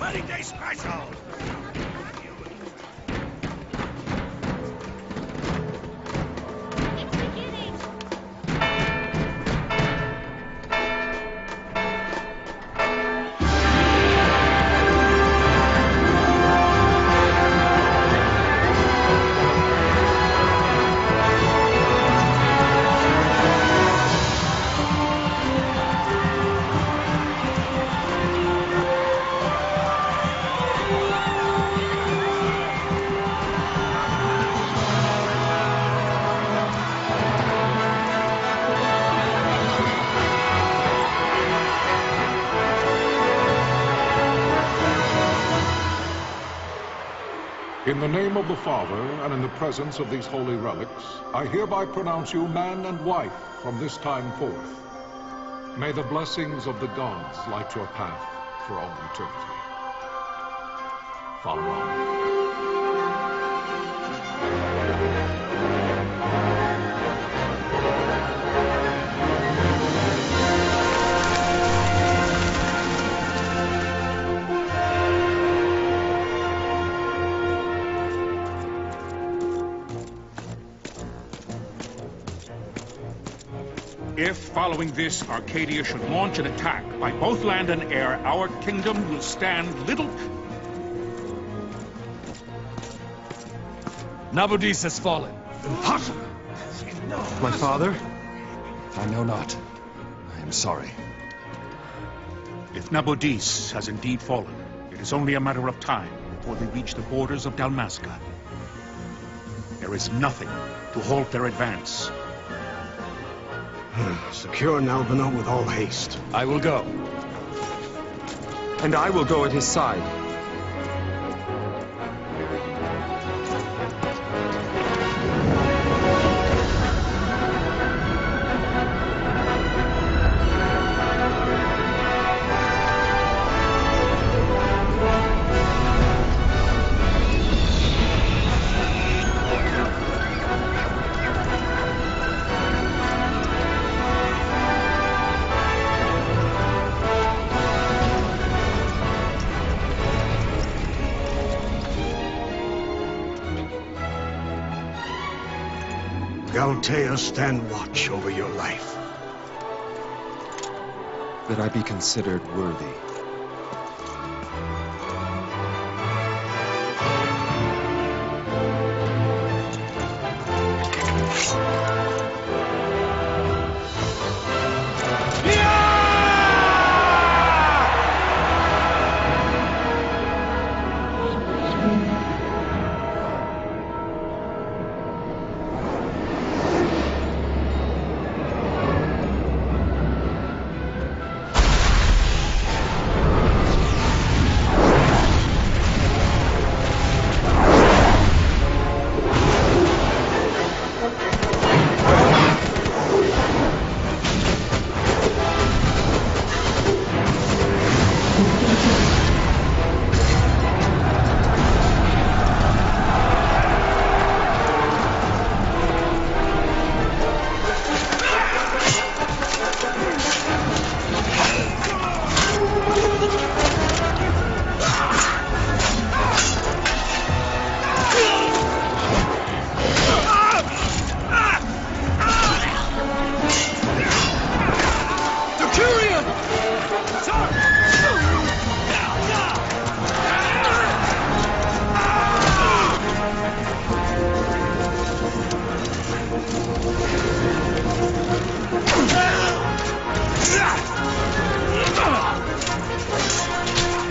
Wedding Day Special! In the name of the Father, and in the presence of these holy relics, I hereby pronounce you man and wife from this time forth. May the blessings of the gods light your path for all eternity. Follow on. If, following this, Arcadia should launch an attack by both land and air, our kingdom will stand little... Nabudis has fallen. Impossible! No. My father? I know not. I am sorry. If Nabudis has indeed fallen, it is only a matter of time before they reach the borders of Dalmasca. There is nothing to halt their advance. Secure Nalbina with all haste. I will go. And I will go at his side. Galtea, stand watch over your life. That I be considered worthy.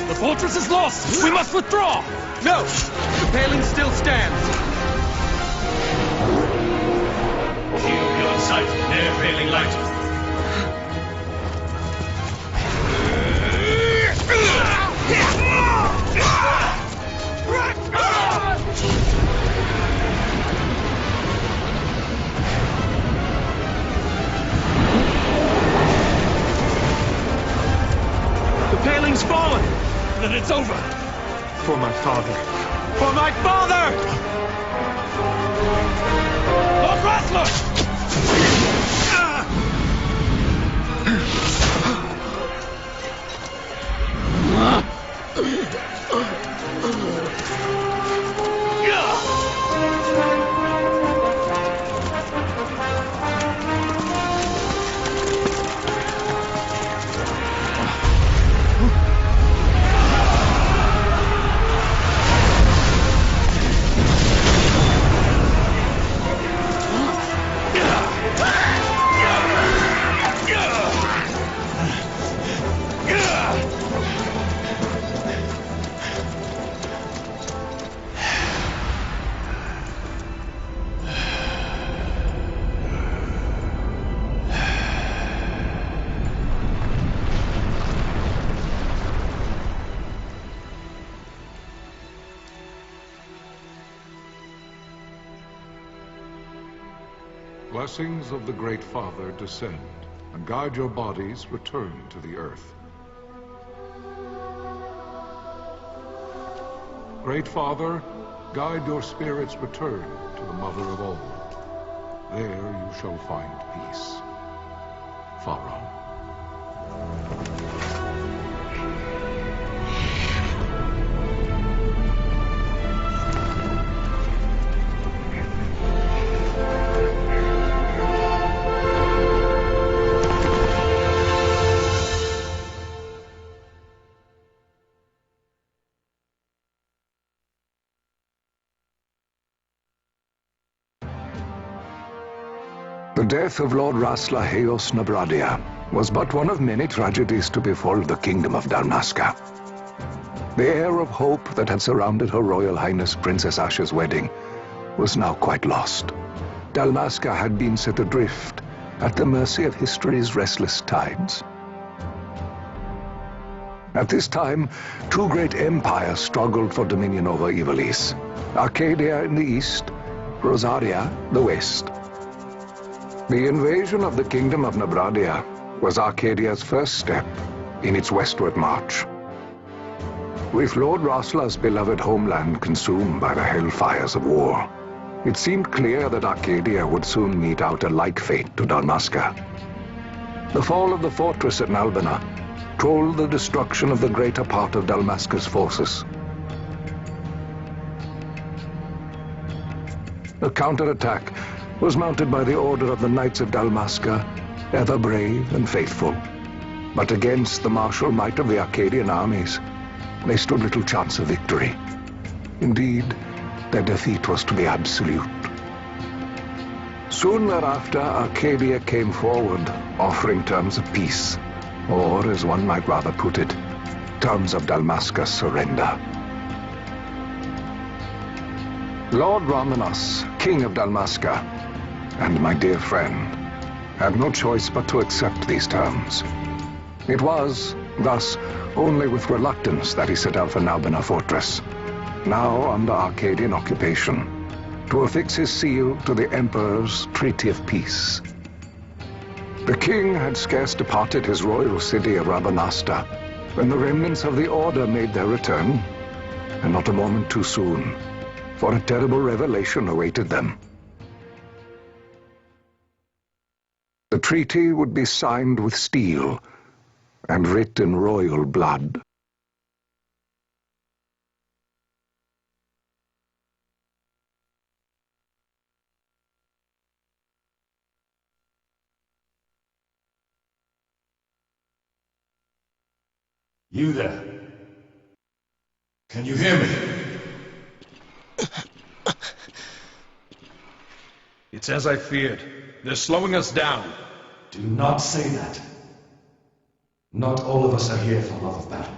The fortress is lost! We must withdraw! No! The paling still stands! Shield beyond sight, near failing light. The paling's fallen! Then it's over! For my father! For my father! Lord Rattler! Blessings of the Great Father descend, and guide your bodies return to the earth. Great Father, guide your spirits return to the Mother of all. There you shall find peace. Pharaoh. The death of Lord Rasla Heos Nabradia was but one of many tragedies to befall the kingdom of Dalmasca. The air of hope that had surrounded Her Royal Highness Princess Asha's wedding was now quite lost. Dalmasca had been set adrift at the mercy of history's restless tides. At this time, two great empires struggled for dominion over Ivalice: Arcadia in the east, Rosaria the west. The invasion of the Kingdom of Nabradia was Arcadia's first step in its westward march. With Lord Rasla's beloved homeland consumed by the hellfires of war, it seemed clear that Arcadia would soon mete out a like fate to Dalmasca. The fall of the fortress at Nalbina told the destruction of the greater part of Dalmasca's forces. A counterattack was mounted by the order of the Knights of Dalmasca, ever brave and faithful. But against the martial might of the Arcadian armies, they stood little chance of victory. Indeed, their defeat was to be absolute. Soon thereafter, Arcadia came forward, offering terms of peace, or, as one might rather put it, terms of Dalmasca's surrender. Lord Ramenos, King of Dalmasca, and my dear friend, had no choice but to accept these terms. It was, thus, only with reluctance that he set out for Nalbina Fortress, now under Arcadian occupation, to affix his seal to the Emperor's Treaty of Peace. The king had scarce departed his royal city of Rabanasta when the remnants of the Order made their return, and not a moment too soon, for a terrible revelation awaited them. The treaty would be signed with steel and writ in royal blood. You there? Can you hear me? It's as I feared. They're slowing us down. Do not say that. Not all of us are here for love of battle.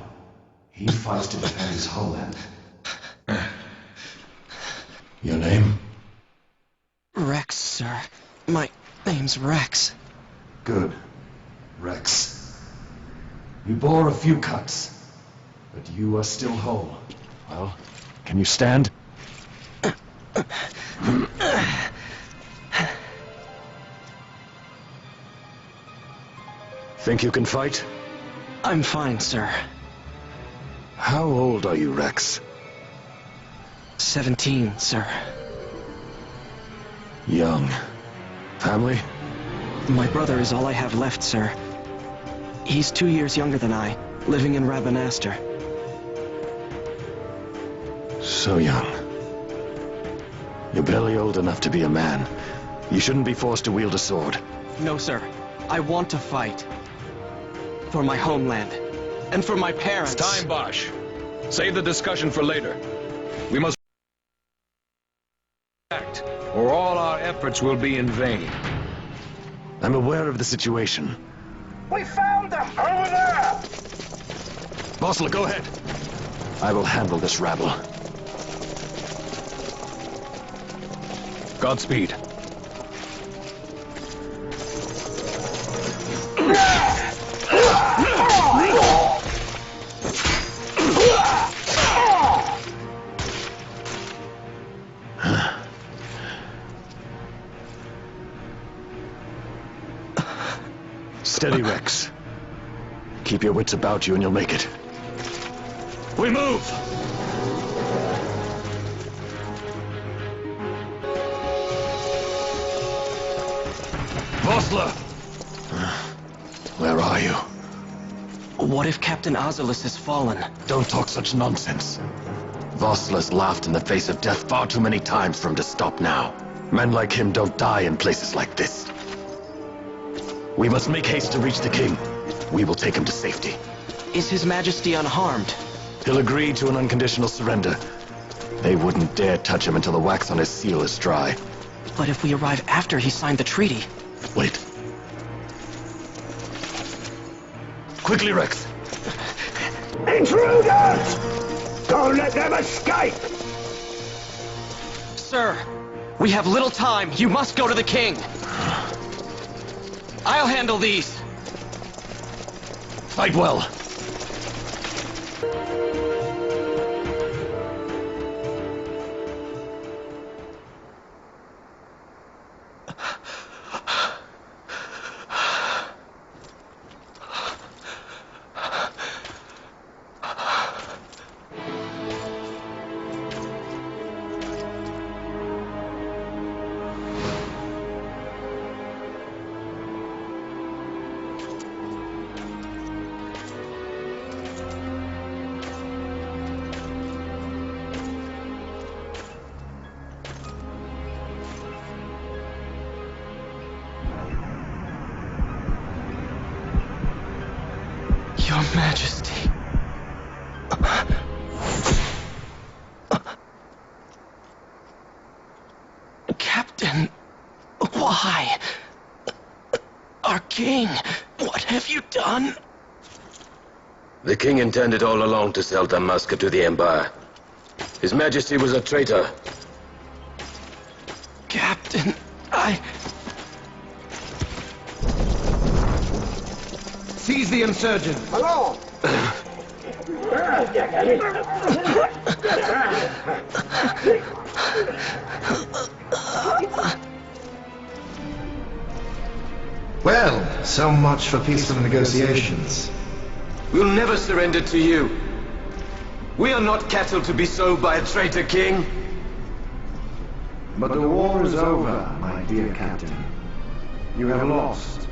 He fights to defend his homeland. Your name? Rex, sir. My name's Rex. Good. Rex. You bore a few cuts, but you are still whole. Well, can you stand? Think you can fight? I'm fine, sir. How old are you, Rex? 17, sir. Young. Family? My brother is all I have left, sir. He's 2 years younger than I, living in Rabanastre. So young. You're barely old enough to be a man. You shouldn't be forced to wield a sword. No, sir. I want to fight. For my homeland. And for my parents. It's time, Bosch. Save the discussion for later. We must act, or all our efforts will be in vain. I'm aware of the situation. We found them! Over there! Vossler, go ahead. I will handle this rabble. Godspeed. Steady, Rex. Keep your wits about you and you'll make it. We move! Vossler! Where are you? What if Captain Azulis has fallen? Don't talk such nonsense. Vossler's laughed in the face of death far too many times for him to stop now. Men like him don't die in places like this. We must make haste to reach the king. We will take him to safety. Is His Majesty unharmed? He'll agree to an unconditional surrender. They wouldn't dare touch him until the wax on his seal is dry. But if we arrive after he signed the treaty... Wait. Quickly, Rex. Intruders! Don't let them escape! Sir, we have little time. You must go to the king. I'll handle these. Fight well. Your Majesty. Captain, why? Our king, what have you done? The king intended all along to sell Damaska to the Empire. His Majesty was a traitor. Captain, Seize the insurgent! Hello! Well, so much for peaceful negotiations. We'll never surrender to you. We are not cattle to be sold by a traitor king. But the war is over, my dear captain. You have lost.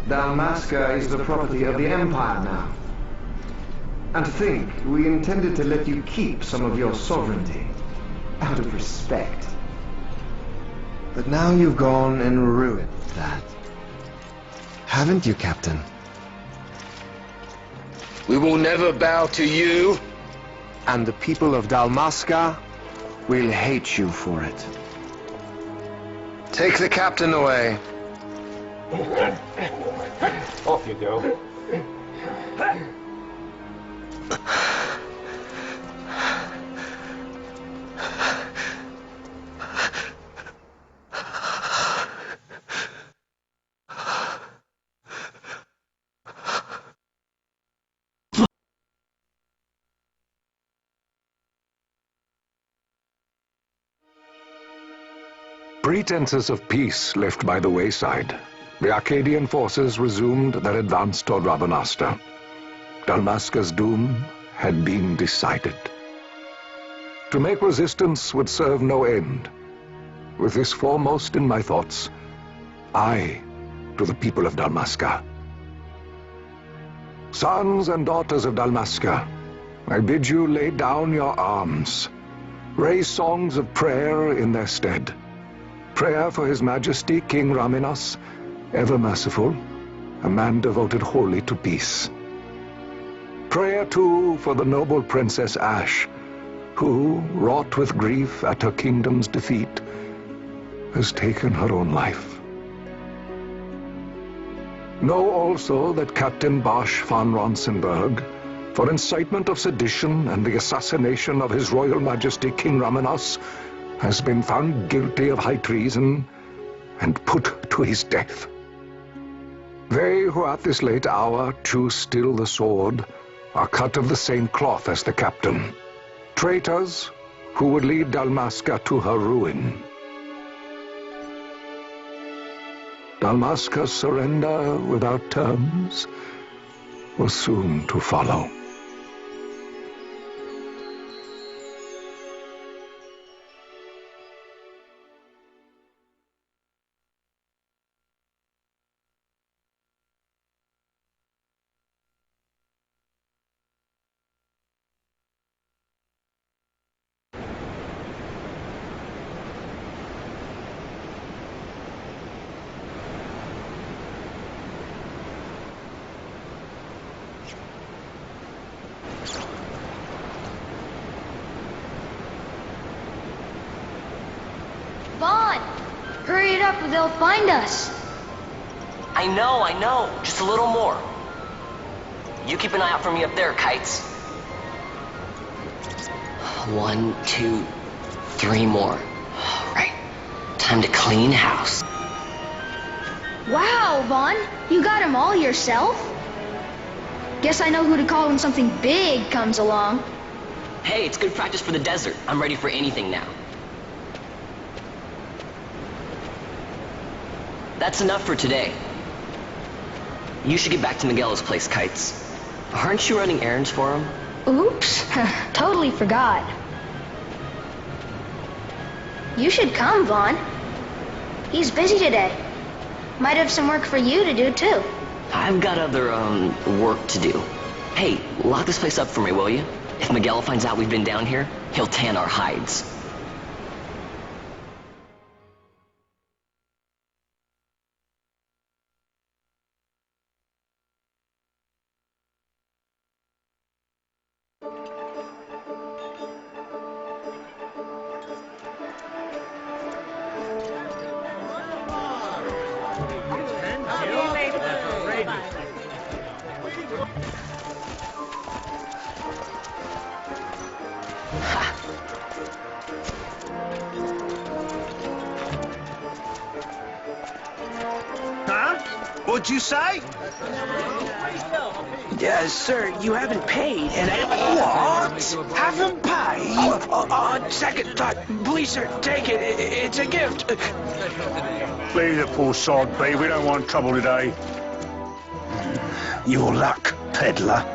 Dalmasca is the property of the Empire now. And to think, we intended to let you keep some of your sovereignty, out of respect. But now you've gone and ruined that. Haven't you, Captain? We will never bow to you. And the people of Dalmasca will hate you for it. Take the captain away. Off you go. Pretenses of peace left by the wayside, the Arcadian forces resumed their advance toward Rabanasta. Dalmasca's doom had been decided. To make resistance would serve no end. With this foremost in my thoughts, I to the people of Dalmasca. Sons and daughters of Dalmasca, I bid you lay down your arms. Raise songs of prayer in their stead. Prayer for His Majesty King Raminas, ever merciful, a man devoted wholly to peace. Prayer, too, for the noble Princess Ash, who, wrought with grief at her kingdom's defeat, has taken her own life. Know also that Captain Bosch von Ronsenberg, for incitement of sedition and the assassination of His Royal Majesty King Raminas, has been found guilty of high treason and put to his death. They who at this late hour choose still the sword are cut of the same cloth as the captain. Traitors who would lead Dalmasca to her ruin. Dalmasca's surrender without terms was soon to follow. Vaughn! Hurry it up or they'll find us. I know. Just a little more. You keep an eye out for me up there, Kites. 1, 2, 3 more. All right. Time to clean house. Wow, Vaughn! You got them all yourself? Guess I know who to call when something big comes along. Hey, it's good practice for the desert. I'm ready for anything now. That's enough for today. You should get back to Miguel's place, Kites. Aren't you running errands for him? Oops, totally forgot. You should come, Vaughn. He's busy today. Might have some work for you to do, too. I've got other, work to do. Hey, lock this place up for me, will you? If Miguel finds out we've been down here, he'll tan our hides. Huh? What'd you say? Sir, you haven't paid, and What? Haven't paid? On second thought, please, sir, take it. It's a gift. Leave the poor sod be. We don't want trouble today. Your luck, peddler.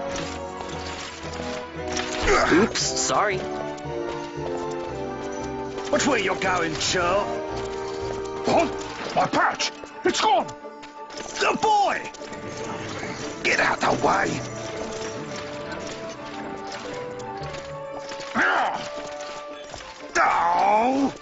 Oops, sorry. Which way you're going, Joe? What? My pouch! It's gone! The boy! Get out the way! Oh!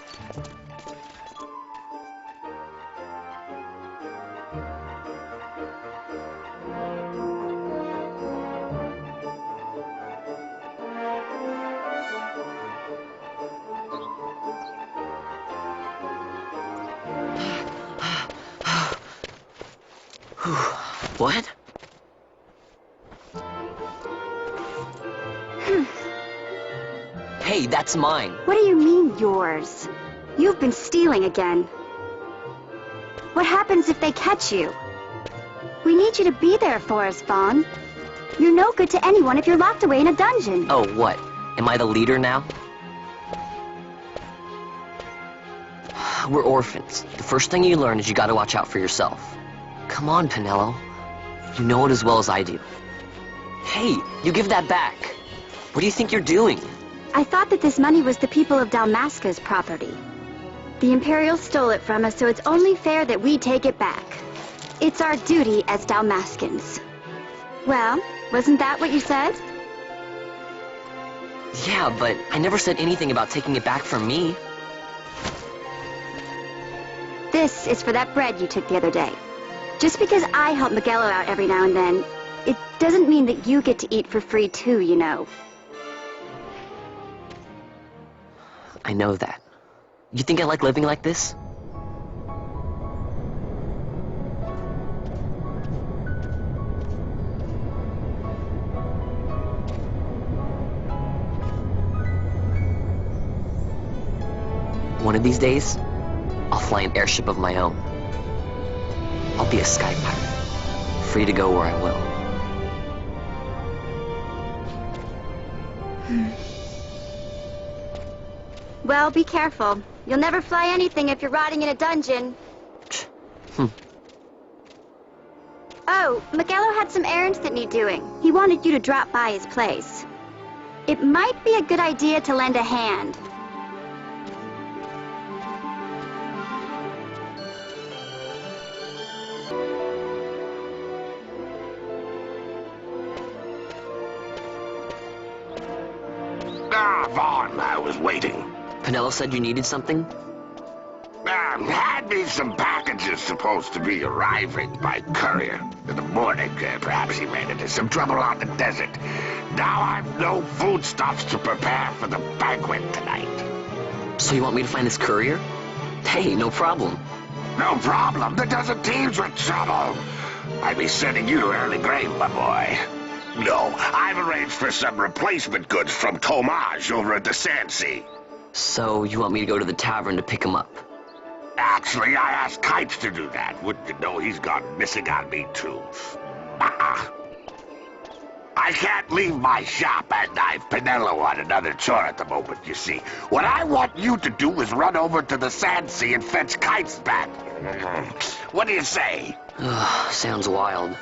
What? Hey, that's mine. What do you mean, yours? You've been stealing again. What happens if they catch you? We need you to be there for us, Vaughn. You're no good to anyone if you're locked away in a dungeon. Oh, what? Am I the leader now? We're orphans. The first thing you learn is you gotta watch out for yourself. Come on, Pinello. You know it as well as I do. Hey, you give that back. What do you think you're doing? I thought that this money was the people of Dalmasca's property. The Imperials stole it from us, so it's only fair that we take it back. It's our duty as Dalmascans. Well, wasn't that what you said? Yeah, but I never said anything about taking it back from me. This is for that bread you took the other day. Just because I help Miguelo out every now and then, it doesn't mean that you get to eat for free too, you know. I know that. You think I like living like this? One of these days, I'll fly an airship of my own. I'll be a sky pirate, free to go where I will. Well, be careful. You'll never fly anything if you're rotting in a dungeon. Oh, Miguelo had some errands that need doing. He wanted you to drop by his place. It might be a good idea to lend a hand. Vaughn, I was waiting. Pinello said you needed something? Had me some packages supposed to be arriving by courier in the morning. Perhaps he ran into some trouble on the desert. Now I've no foodstuffs to prepare for the banquet tonight. So you want me to find this courier? Hey, no problem. No problem. The desert teems with trouble. I'd be sending you to early grave, my boy. No, I've arranged for some replacement goods from Tomage over at the Sandsea. So you want me to go to the tavern to pick him up? Actually, I asked Kites to do that. Wouldn't you know he's gone missing on me, too. I can't leave my shop, and I've Pinello on another chore at the moment, you see. What I want you to do is run over to the Sandsea and fetch Kites back. What do you say? Sounds wild.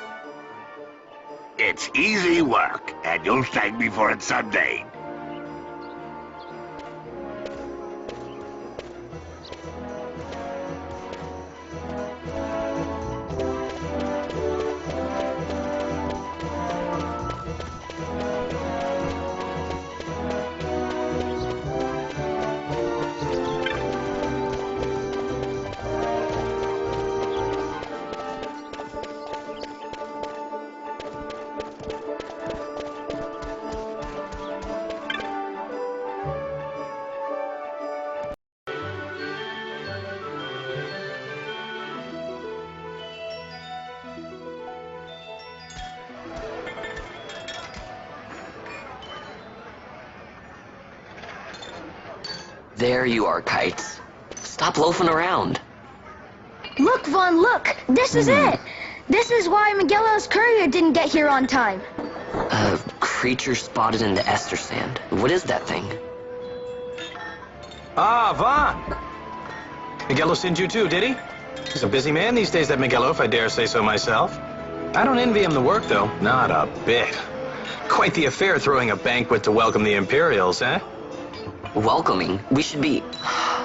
It's easy work, and you'll thank me for it someday. There you are, Kites. Stop loafing around. Look, Vaughn, look! This is it! This is why Miguelo's courier didn't get here on time. A creature spotted in the ester sand. What is that thing? Ah, Vaughn! Miguelo sent you too, did he? He's a busy man these days, that Miguelo, if I dare say so myself. I don't envy him the work, though. Not a bit. Quite the affair throwing a banquet to welcome the Imperials, eh? Welcoming? We should be...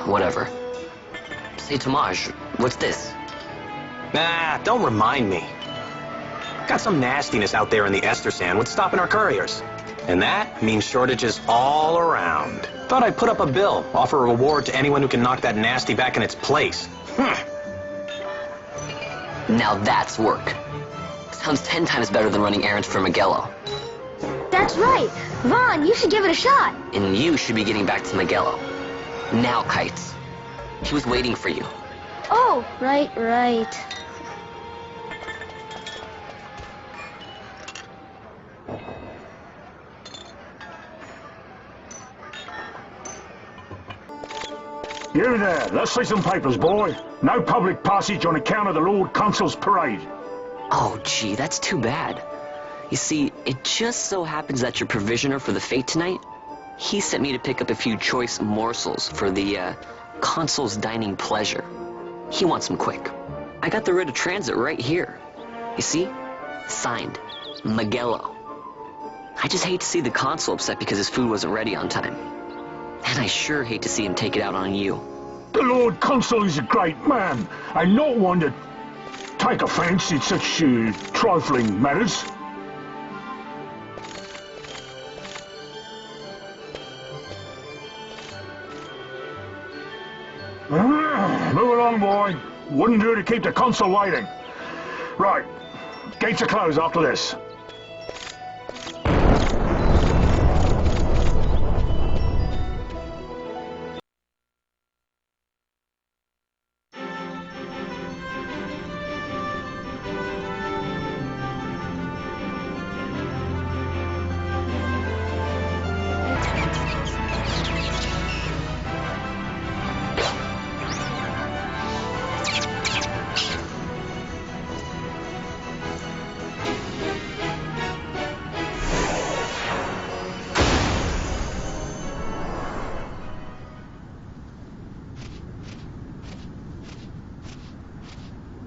whatever. Say, Tomage, what's this? Nah, don't remind me. Got some nastiness out there in the ester sand. What's stopping our couriers? And that means shortages all around. Thought I'd put up a bill, offer a reward to anyone who can knock that nasty back in its place. Now that's work. Sounds 10 times better than running errands for Miguelo. That's right. Vaughn, you should give it a shot. And you should be getting back to Miguelo. Now, Kites. He was waiting for you. Oh, right. You there, let's see some papers, boy. No public passage on account of the Lord Consul's parade. Oh, gee, that's too bad. You see, it just so happens that your provisioner for the fete tonight, he sent me to pick up a few choice morsels for the, Consul's dining pleasure. He wants them quick. I got the writ of transit right here. You see? Signed, Miguelo. I just hate to see the Consul upset because his food wasn't ready on time. And I sure hate to see him take it out on you. The Lord Consul is a great man, and not one to take offence in such trifling matters. Move along, boy. Wouldn't do to keep the consul waiting. Right. Gates are closed after this.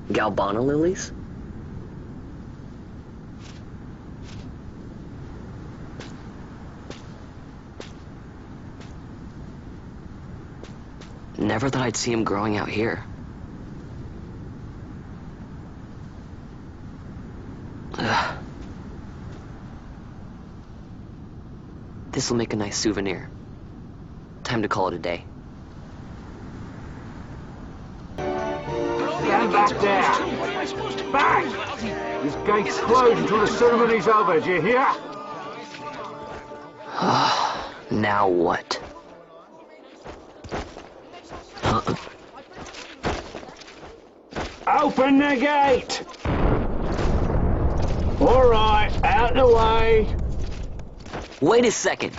Galbana lilies? Never thought I'd see him growing out here. Ugh. This'll make a nice souvenir. Time to call it a day. Stand back there! Back! This gate's closed until the ceremony's over, do you hear? Now what? Open the gate! Alright, out the way! Wait a second.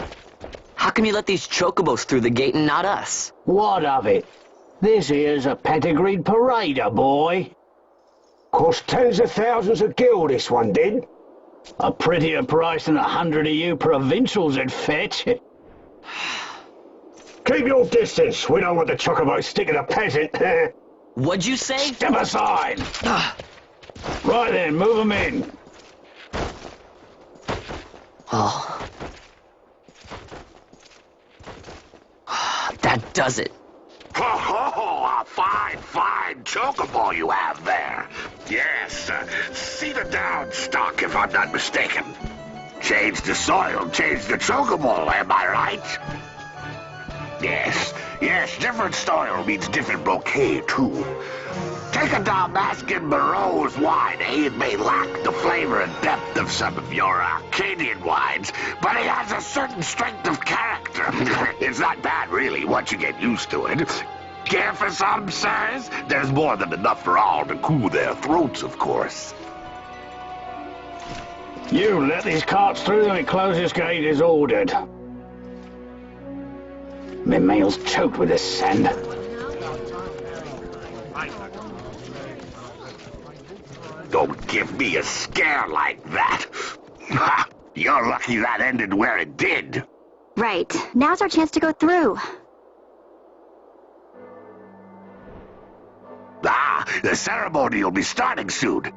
How come you let these chocobos through the gate and not us? What of it? This here's a pedigreed parader, boy. Cost tens of thousands of gil, this one did. A prettier price than 100 of you provincials would fetch. Keep your distance. We don't want the chocobos sticking a peasant. What'd you say? Step aside. Right then, move them in. Oh. That does it. Oh, a fine chocobo you have there. Yes, cedar down stock, if I'm not mistaken. Change the soil, change the chocobo, am I right? Yes, different soil means different bouquet, too. Take a Dalmascan Barreau's wine, It may lack the flavor and depth of some of your Arcadian wines, but it has a certain strength of character. It's not bad, really, once you get used to it. Care for some, sirs? There's more than enough for all to cool their throats, of course. You let these carts through and close this gate as ordered. My mail's choked with this sand. Don't give me a scare like that. Ha! You're lucky that ended where it did. Right. Now's our chance to go through. The ceremony will be starting soon.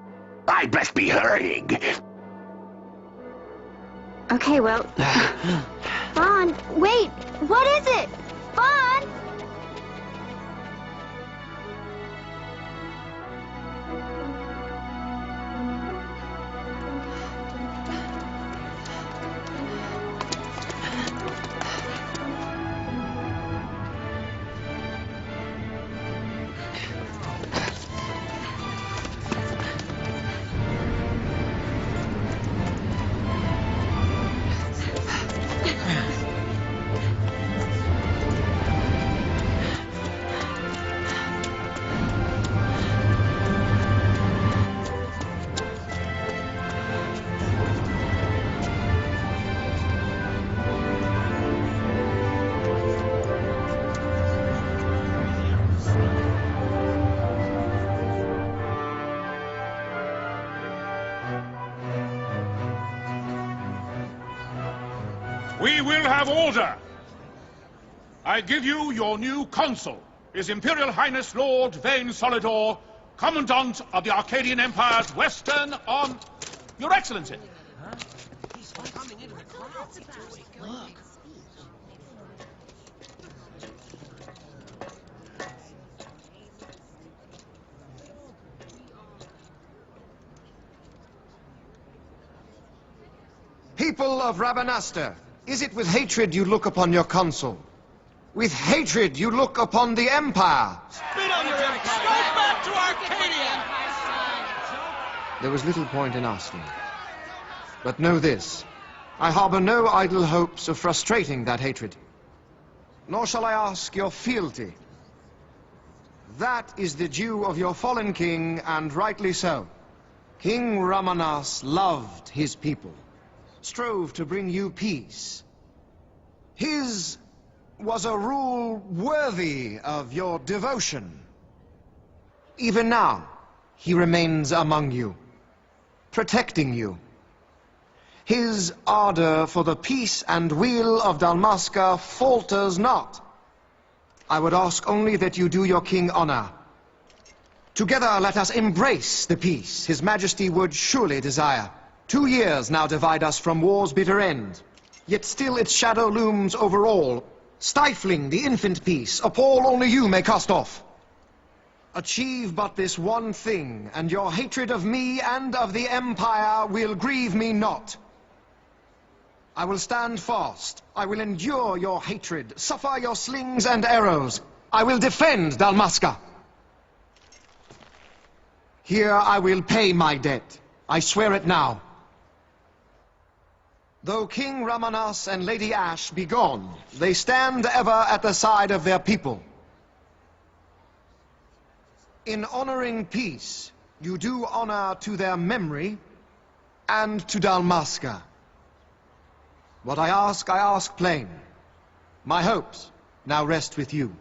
I'd best be hurrying. Okay, well... Vaughn, wait! What is it? Vaughn! We will have order. I give you your new consul, His Imperial Highness Lord Vane Solidor, Commandant of the Arcadian Empire's Western on... Your Excellency. He's coming into the crowd. Look. People of Rabanastre, is it with hatred you look upon your consul? With hatred you look upon the Empire. Spit on your empire! Straight back to Arcadia! There was little point in asking. But know this, I harbor no idle hopes of frustrating that hatred. Nor shall I ask your fealty. That is the due of your fallen king, and rightly so. King Ramanas loved his people, strove to bring you peace. His was a rule worthy of your devotion. Even now, he remains among you, protecting you. His ardor for the peace and weal of Dalmasca falters not. I would ask only that you do your king honor. Together let us embrace the peace His Majesty would surely desire. 2 years now divide us from war's bitter end, yet still its shadow looms over all, stifling the infant peace a pall only you may cast off. Achieve but this one thing, and your hatred of me and of the Empire will grieve me not. I will stand fast. I will endure your hatred, suffer your slings and arrows. I will defend Dalmasca. Here I will pay my debt. I swear it now. Though King Ramanas and Lady Ash be gone, they stand ever at the side of their people. In honoring peace, you do honor to their memory and to Dalmasca. What I ask plain. My hopes now rest with you.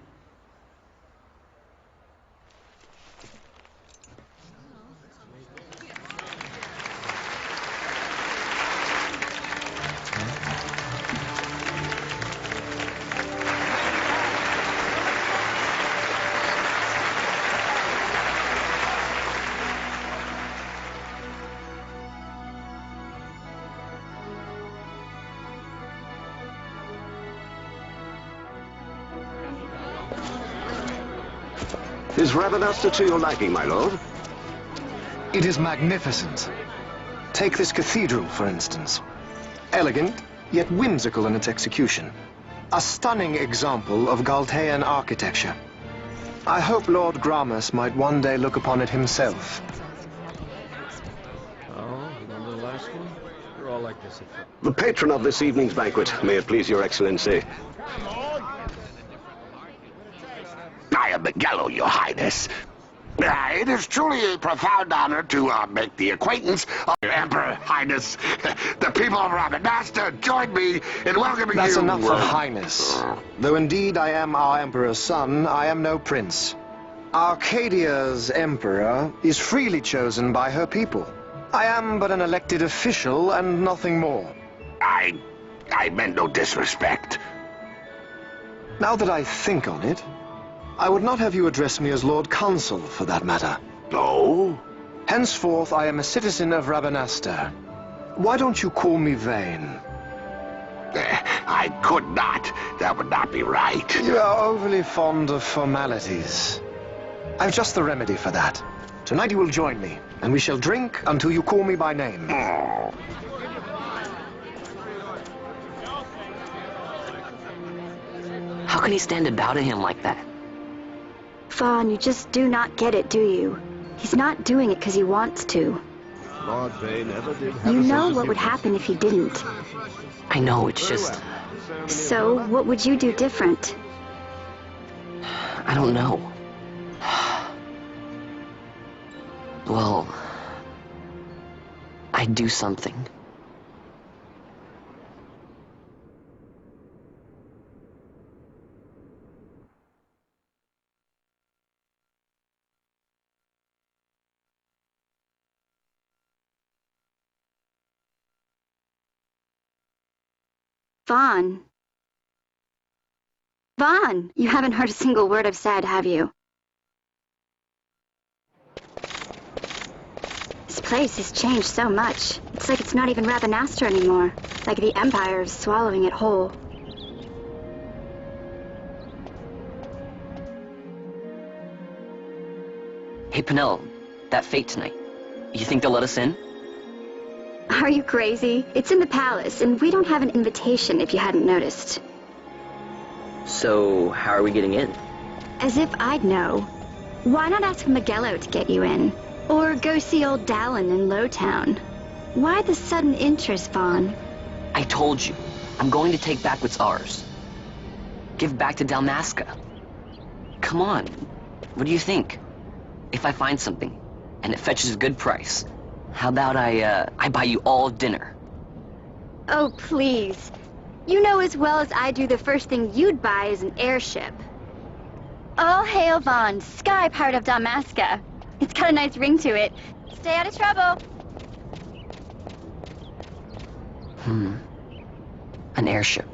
Is Rabanasta to your liking, my lord? It is magnificent. Take this cathedral, for instance. Elegant, yet whimsical in its execution. A stunning example of Galtean architecture. I hope Lord Gramus might one day look upon it himself. Oh, remember the last one? You're all like this. The patron of this evening's banquet, may it please your excellency. I am Miguel, your highness. It is truly a profound honor to make the acquaintance of your Emperor Highness. The people of Rabanasta join me in welcoming you. That's enough for highness. Though indeed I am our Emperor's son, I am no prince. Arcadia's Emperor is freely chosen by her people. I am but an elected official and nothing more. I meant no disrespect. Now that I think on it, I would not have you address me as Lord Consul, for that matter. No? Henceforth, I am a citizen of Rabanasta. Why don't you call me Vane? I could not. That would not be right. You are overly fond of formalities. I've just the remedy for that. Tonight you will join me, and we shall drink until you call me by name. Oh. How can he stand to bow to him like that? Fawn, you just do not get it, do you? He's not doing it because he wants to. Lord Vane ever did have You know what would happen if he didn't. I know, it's just... So, what would you do different? I don't know. Well... I'd do something. Vaughn. Vaughn, you haven't heard a single word I've said, have you? This place has changed so much. It's like it's not even Rabanasta anymore. Like the Empire is swallowing it whole. Hey, Penel, that fete tonight. You think they'll let us in? Are you crazy? It's in the palace, and we don't have an invitation if you hadn't noticed. So, how are we getting in? As if I'd know. Why not ask Magello to get you in? Or go see old Dallin in Lowtown? Why the sudden interest, Vaughn? I told you, I'm going to take back what's ours. Give back to Dalmasca. Come on, what do you think? If I find something, and it fetches a good price, how about I buy you all dinner? Oh, please. You know as well as I do the first thing you'd buy is an airship. All hail Vaughn, Sky Pirate of Dalmasca. It's got a nice ring to it. Stay out of trouble. An airship.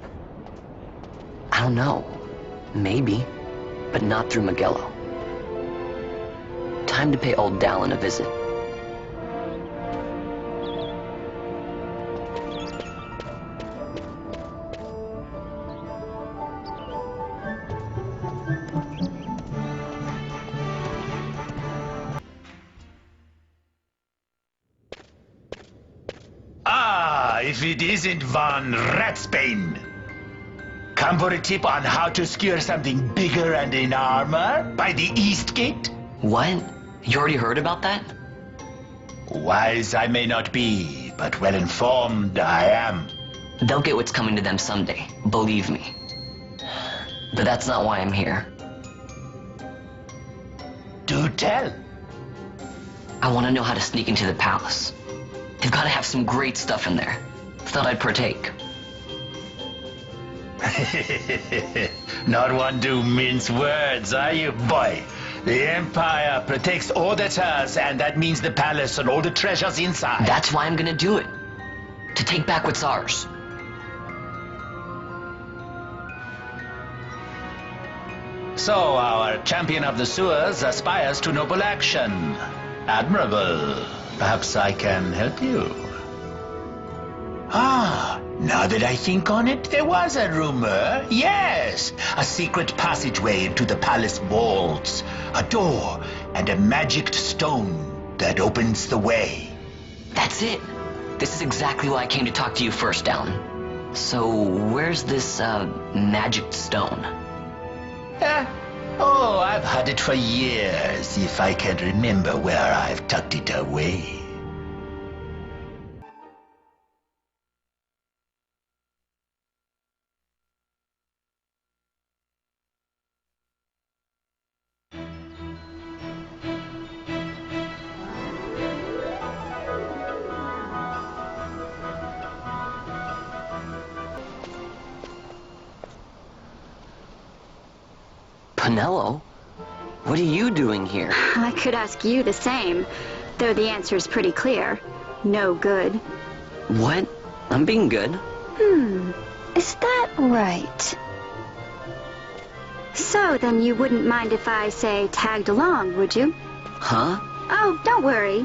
I don't know. Maybe. But not through Magello. Time to pay old Dallin a visit. If it isn't Von Ratsbane. Come for a tip on how to secure something bigger and in armor by the East Gate? What? You already heard about that? Wise I may not be, but well informed I am. They'll get what's coming to them someday, believe me. But that's not why I'm here. Do tell. I want to know how to sneak into the palace. They've got to have some great stuff in there. Thought I'd partake. Not one to mince words, are you, boy? The Empire protects all that's hers, and that means the palace and all the treasures inside. That's why I'm gonna do it. To take back what's ours. So, our champion of the sewers aspires to noble action. Admirable. Perhaps I can help you. Now that I think on it, there was a rumor. Yes, a secret passageway into the palace vaults. A door and a magic stone that opens the way. That's it. This is exactly why I came to talk to you first, Dallin. So, where's this, magic stone? Oh, I've had it for years, if I can remember where I've tucked it away. Penelo? What are you doing here? I could ask you the same, though the answer's pretty clear. No good. What? I'm being good. Is that right? So, then you wouldn't mind if I, say, tagged along, would you? Huh? Oh, don't worry.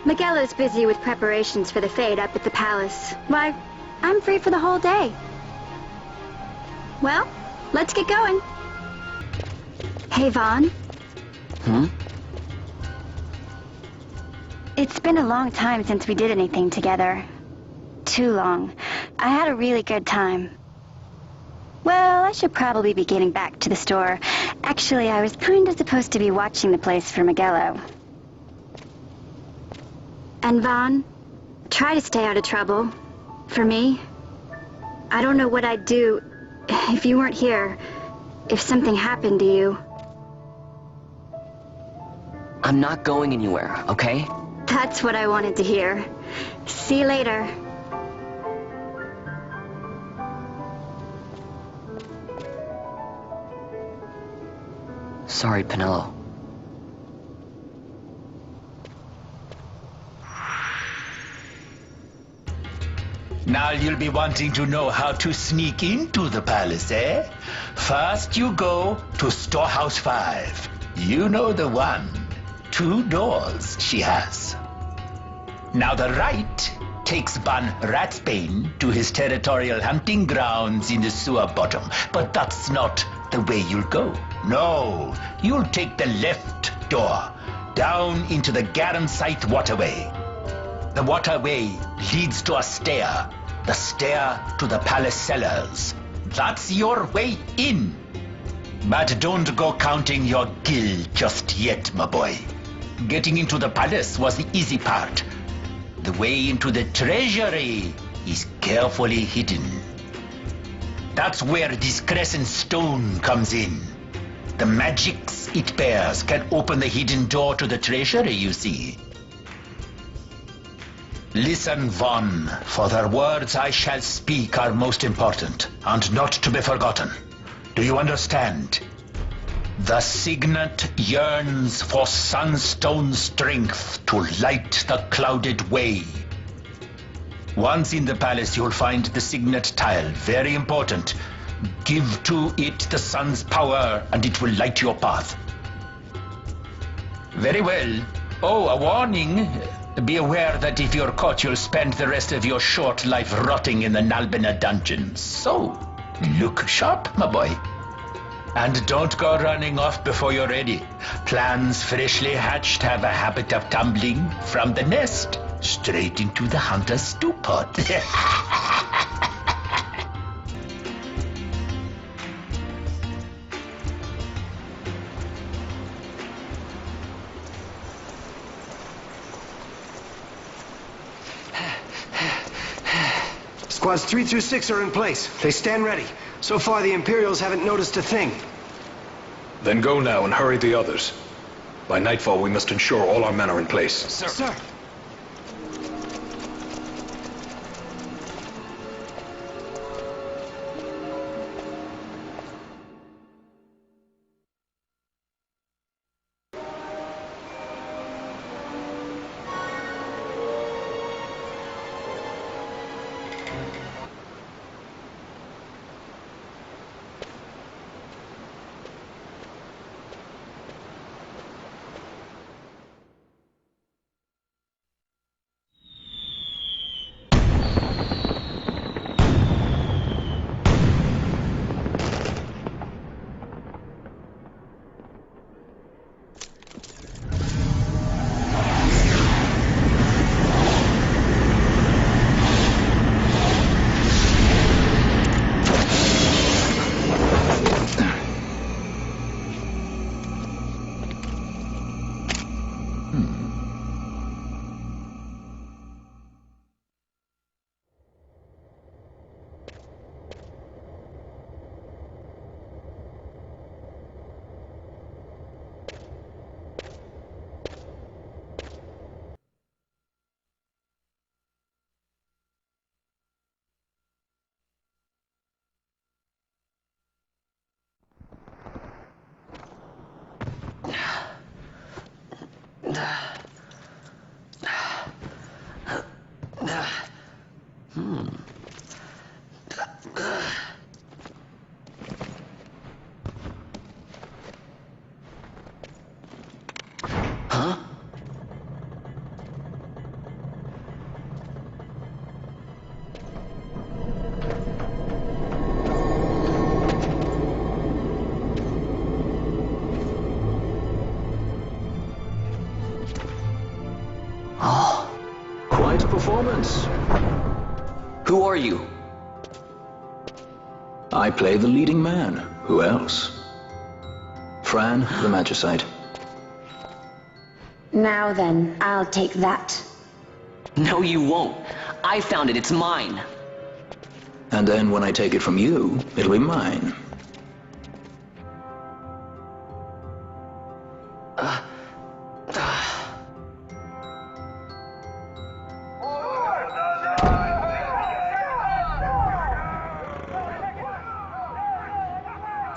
Magello's busy with preparations for the fete up at the palace. Why, I'm free for the whole day. Well, let's get going. Hey, Vaughn. It's been a long time since we did anything together. Too long. I had a really good time. Well, I should probably be getting back to the store. Actually, I was kind of supposed to be watching the place for Magello. And Vaughn, try to stay out of trouble. For me. I don't know what I'd do if you weren't here. If something happened to you. I'm not going anywhere, okay? That's what I wanted to hear. See you later. Sorry, Penelo. Now you'll be wanting to know how to sneak into the palace, eh? First you go to Storehouse 5. You know the one. 2 doors she has. Now the right takes Ban Ratsbane to his territorial hunting grounds in the sewer bottom. But that's not the way you'll go. No, you'll take the left door, down into the Garamsite waterway. The waterway leads to a stair. The stair to the palace cellars. That's your way in. But don't go counting your gil just yet, my boy. Getting into the palace was the easy part. The way into the treasury is carefully hidden. That's where this crescent stone comes in. The magics it bears can open the hidden door to the treasury, you see. Listen, Von, for the words I shall speak are most important, and not to be forgotten. Do you understand? The signet yearns for sunstone strength to light the clouded way. Once in the palace, you'll find the signet tile, very important. Give to it the sun's power, and it will light your path. Very well. Oh, a warning. Be aware that if you're caught, you'll spend the rest of your short life rotting in the Nalbina dungeons. So, look sharp, my boy. And don't go running off before you're ready. Plans freshly hatched have a habit of tumbling from the nest straight into the hunter's stew pot. Squads 3 through 6 are in place. They stand ready. So far, the Imperials haven't noticed a thing. Then go now and hurry the others. By nightfall, we must ensure all our men are in place. Sir. Huh? Oh. Quite a performance. Who are you? I play the leading man. Who else? Fran, the Magicite. Now then, I'll take that. No, you won't. I found it. It's mine. And then when I take it from you, it'll be mine.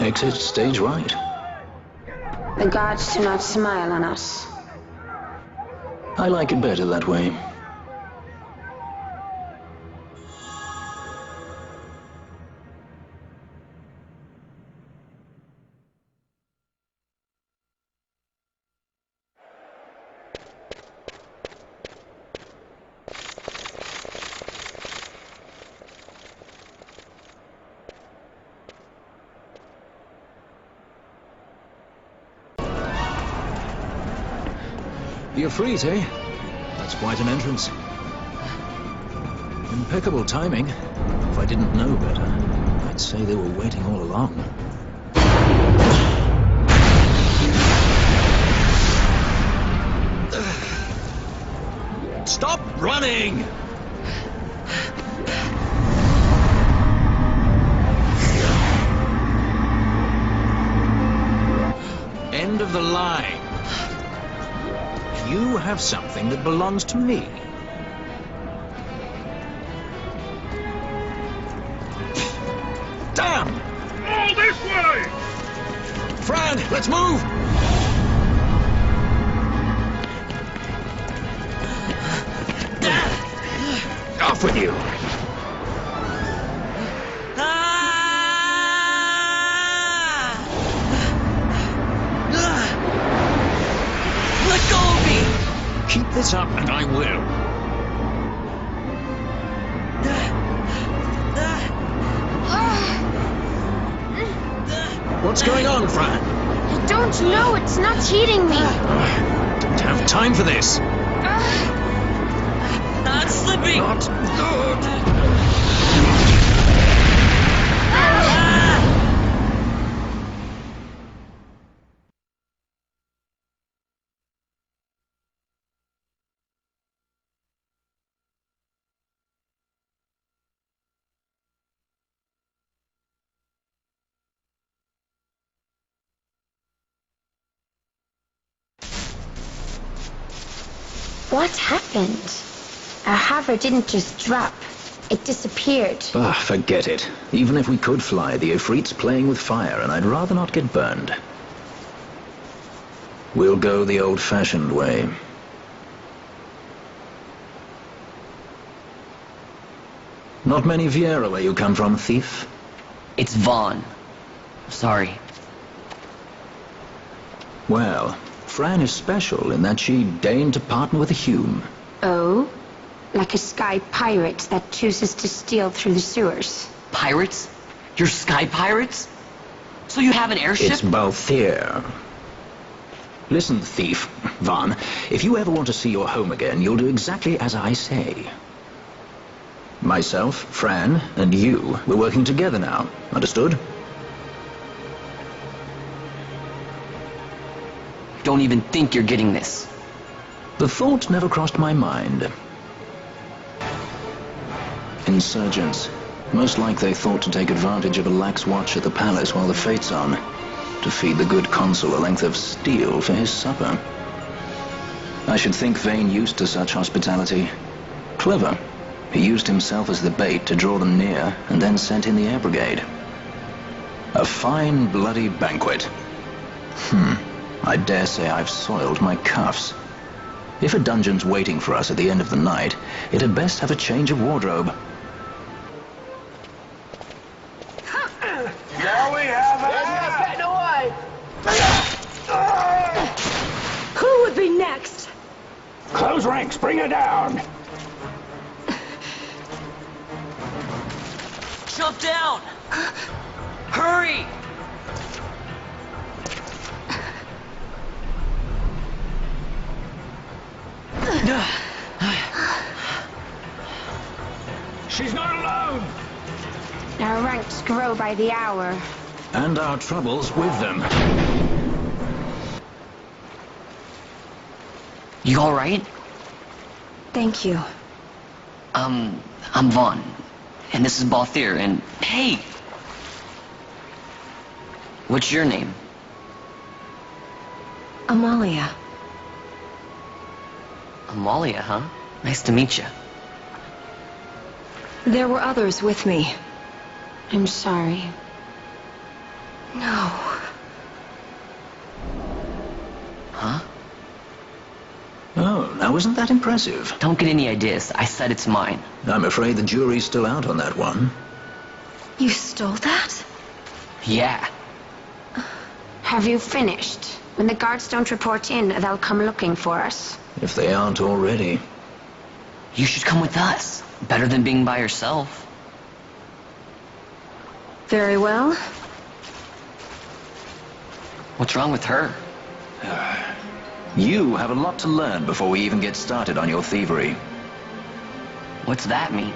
Exit stage right. The guards do not smile on us. I like it better that way. You're free, eh? That's quite an entrance. Impeccable timing. If I didn't know better, I'd say they were waiting all along. running! End of the line. You have something that belongs to me. Damn! All this way! Fran, let's move! Off with you! Let go of me! Keep this up and I will. What's going on, Fran? I don't know. It's not heating me. Don't have time for this. Not slipping! Not good. What happened? Our hover didn't just drop. It disappeared. Ah, forget it. Even if we could fly, the Ifrit's playing with fire, and I'd rather not get burned. We'll go the old-fashioned way. Not many Viera where you come from, thief? It's Vaughn. Sorry. Well, Fran is special in that she deigned to partner with a Hume. Oh? Like a sky pirate that chooses to steal through the sewers. Pirates? You're sky pirates? So you have an airship? It's Balthier. Listen, thief, Vaughn, if you ever want to see your home again, you'll do exactly as I say. Myself, Fran, and you, we're working together now. Understood? Don't even think you're getting this. The thought never crossed my mind. Insurgents. Most like they thought to take advantage of a lax watch at the palace while the fate's on, to feed the good consul a length of steel for his supper. I should think Vane used to such hospitality. Clever. He used himself as the bait to draw them near, and then sent in the air brigade. A fine, bloody banquet. I dare say I've soiled my cuffs. If a dungeon's waiting for us at the end of the night, it had best have a change of wardrobe. Now we have Getting away! Who would be next? Close ranks, bring her down. Jump down! Hurry! She's not alone! Our ranks grow by the hour. And our troubles with them. You alright? Thank you. I'm Vaughn. And this is Balthier, and hey! What's your name? Amalia. Amalia, huh? Nice to meet you. There were others with me. I'm sorry. No. Huh? Oh, now isn't that impressive? Don't get any ideas. I said it's mine. I'm afraid the jury's still out on that one. You stole that? Yeah. Have you finished? When the guards don't report in, they'll come looking for us. If they aren't already. You should come with us. Better than being by yourself. Very well. What's wrong with her? You have a lot to learn before we even get started on your thievery. What's that mean?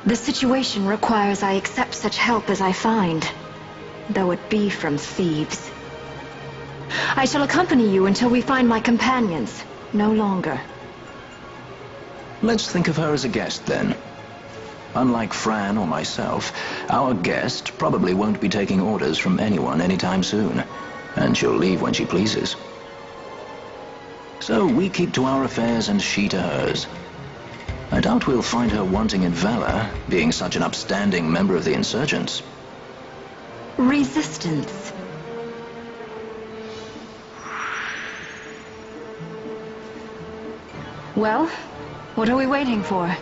The situation requires I accept such help as I find, though it be from thieves. I shall accompany you until we find my companions, no longer. Let's think of her as a guest, then. Unlike Fran or myself, our guest probably won't be taking orders from anyone anytime soon, and she'll leave when she pleases. So we keep to our affairs and she to hers. I doubt we'll find her wanting in valor, being such an upstanding member of the insurgents. Resistance. Well, what are we waiting for?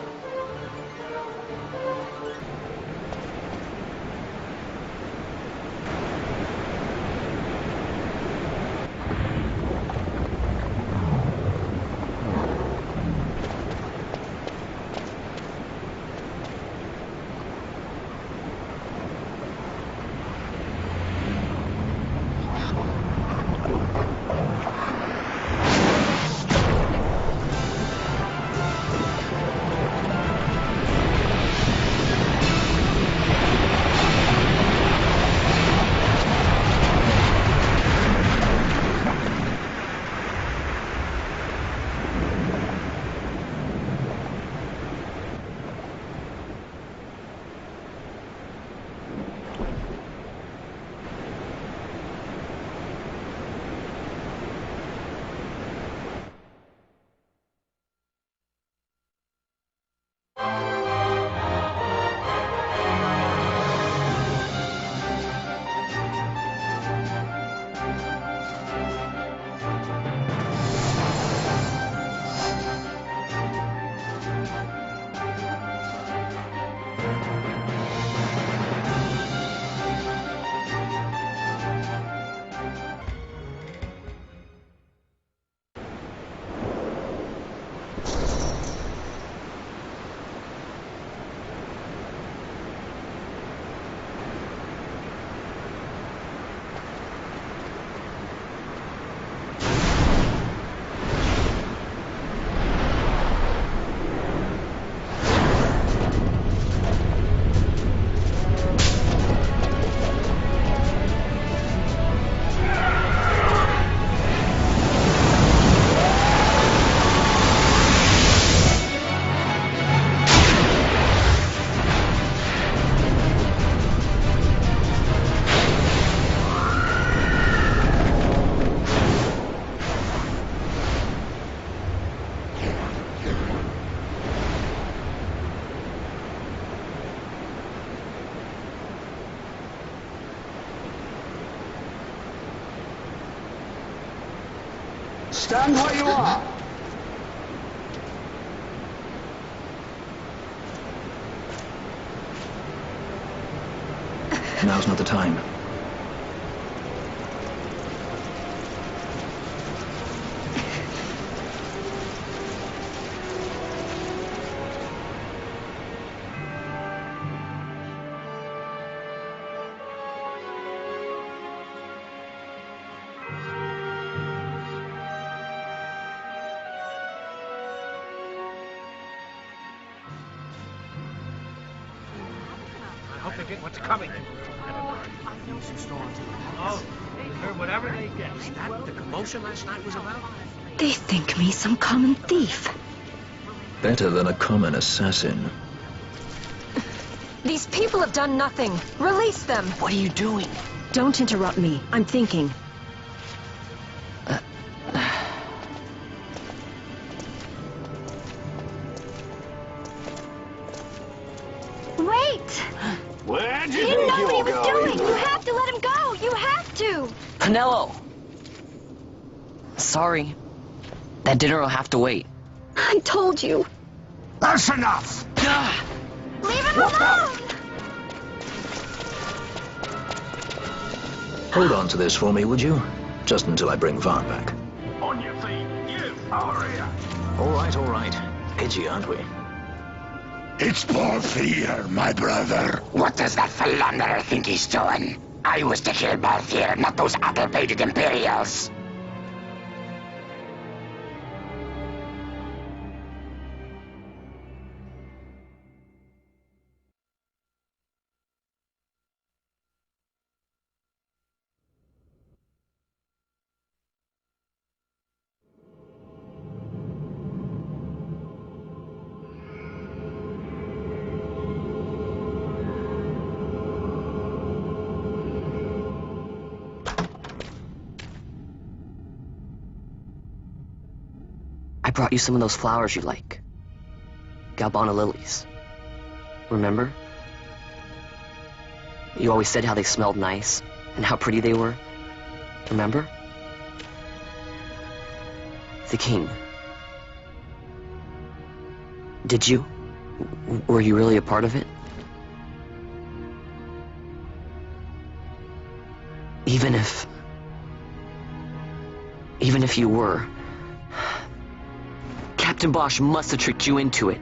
Stand where you are! Now's not the time. I hope they get what's coming. Oh, or whatever they get. Is that what the commotion last night was about? They think me some common thief. Better than a common assassin. These people have done nothing. Release them. What are you doing? Don't interrupt me. I'm thinking. Wait! Where do He you didn't think know what he you're was going? doing! You have to let him go! You have to! Pinello! Sorry. That dinner will have to wait. I told you. That's enough! Leave him alone! Hold on to this for me, would you? Just until I bring Vaughn back. On your feet, you over here. All right. Edgy, aren't we? It's Balthier, my brother. What does that philanderer think he's doing? I was to kill Balthier, not those aggregated Imperials. brought you some of those flowers you like. Galbana lilies. Remember? You always said how they smelled nice, and how pretty they were. Remember? The king. Did you? Were you really a part of it? Even if you were, Captain Bosch must have tricked you into it.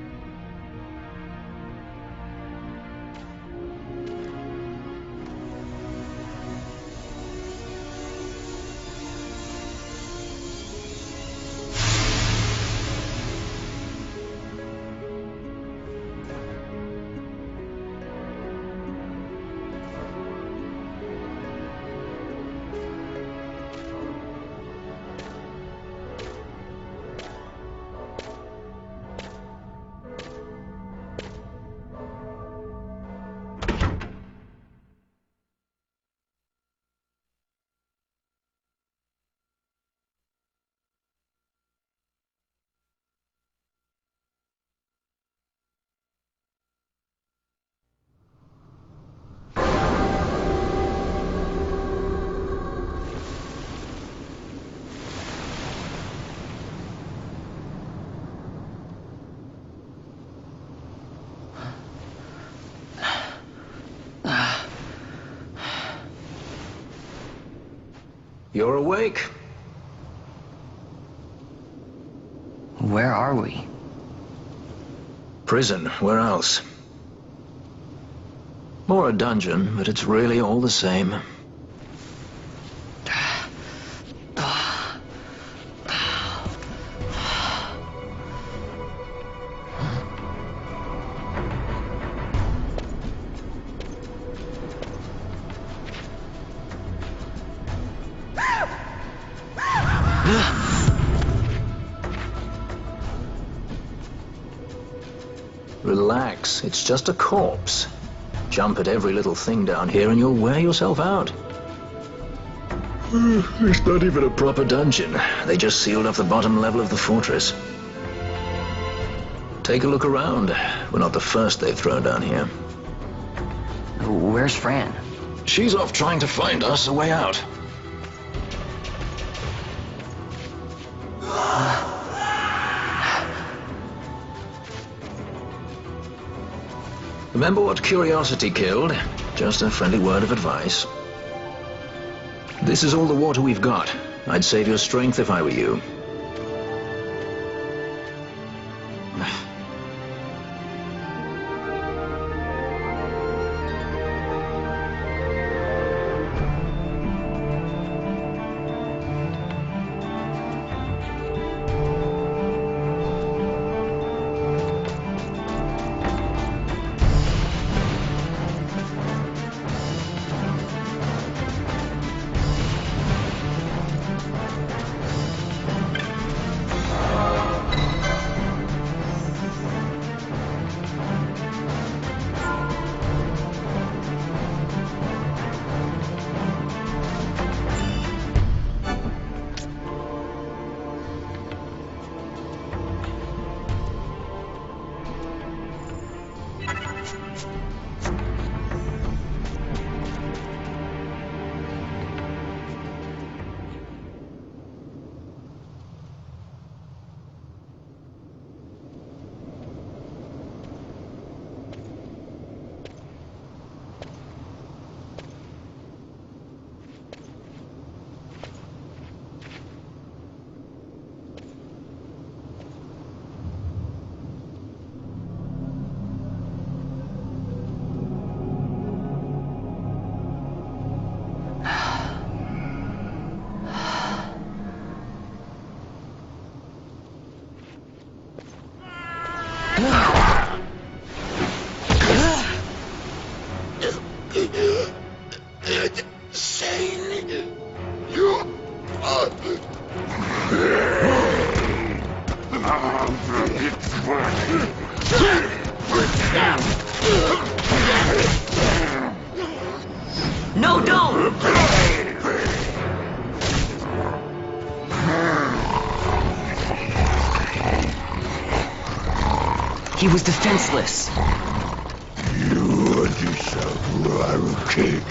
You're awake. Where are we? Prison, where else? Or a dungeon, but it's really all the same. Relax, it's just a corpse. Jump at every little thing down here and you'll wear yourself out. It's not even a proper dungeon. They just sealed off the bottom level of the fortress. Take a look around. We're not the first they've thrown down here. Where's Fran? She's off trying to find us a way out. Remember what curiosity killed? Just a friendly word of advice. This is all the water we've got. I'd save your strength if I were you. No, don't! He was defenseless. You deserve King.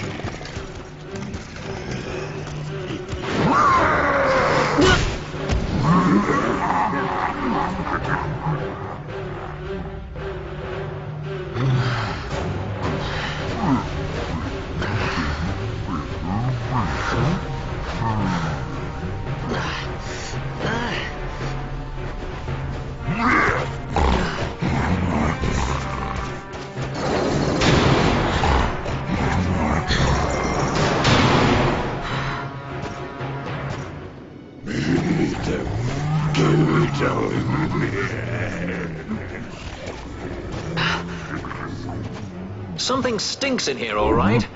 Something stinks in here, all right.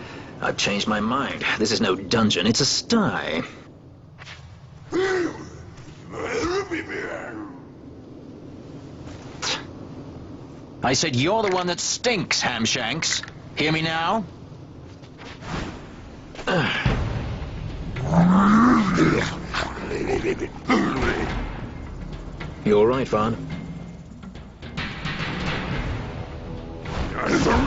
I've changed my mind. This is no dungeon, it's a sty. I said you're the one that stinks, Hamshanks. Hear me now? You all right, Vaughn?